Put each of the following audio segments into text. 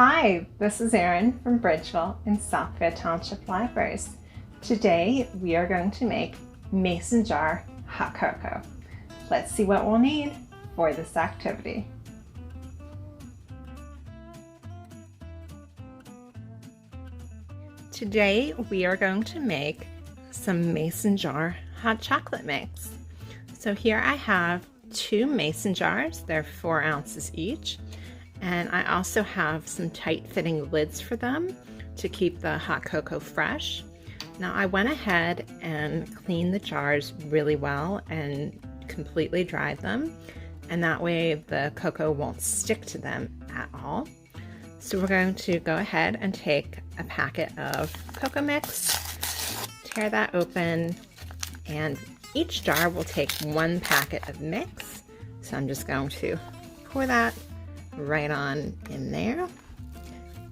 Hi, this is Erin from Bridgeville in Southfield Township Libraries. Today we are going to make mason jar hot cocoa. Let's see what we'll need for this activity. Today we are going to make some mason jar hot chocolate mix. So here I have 2 mason jars, they're 4 ounces each. And I also have some tight-fitting lids for them to keep the hot cocoa fresh. Now I went ahead and cleaned the jars really well and completely dried them, and that way the cocoa won't stick to them at all. So we're going to go ahead and take a packet of cocoa mix, tear that open, and each jar will take 1 packet of mix. So I'm just going to pour that right on in there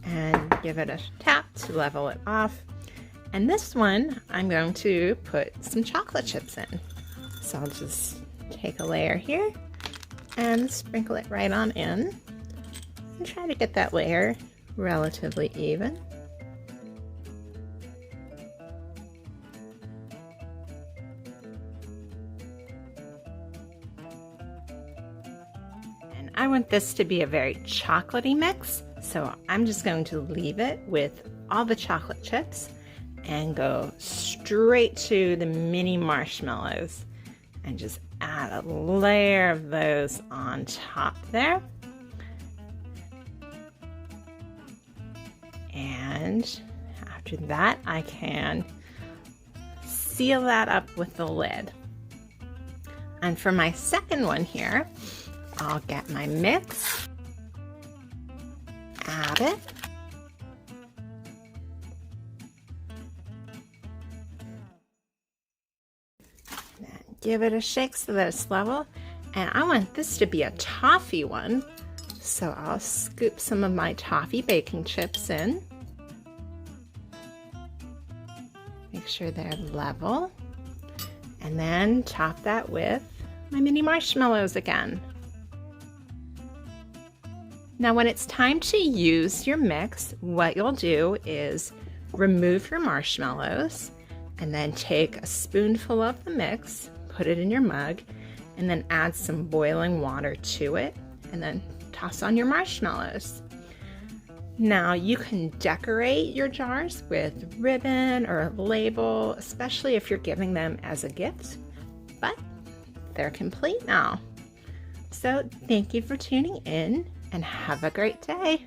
and give it a tap to level it off. And this one I'm going to put some chocolate chips in. So I'll just take a layer here and sprinkle it right on in and try to get that layer relatively even. I want this to be a very chocolatey mix, so I'm just going to leave it with all the chocolate chips and go straight to the mini marshmallows and just add a layer of those on top there. And after that, I can seal that up with the lid. And for my second one here, I'll get my mix, add it, and then give it a shake so that it's level. And I want this to be a toffee one, so I'll scoop some of my toffee baking chips in. Make sure they're level, and then top that with my mini marshmallows again. Now when it's time to use your mix, what you'll do is remove your marshmallows and then take a spoonful of the mix, put it in your mug, and then add some boiling water to it, and then toss on your marshmallows. Now you can decorate your jars with ribbon or a label, especially if you're giving them as a gift, but they're complete now. So thank you for tuning in, and have a great day.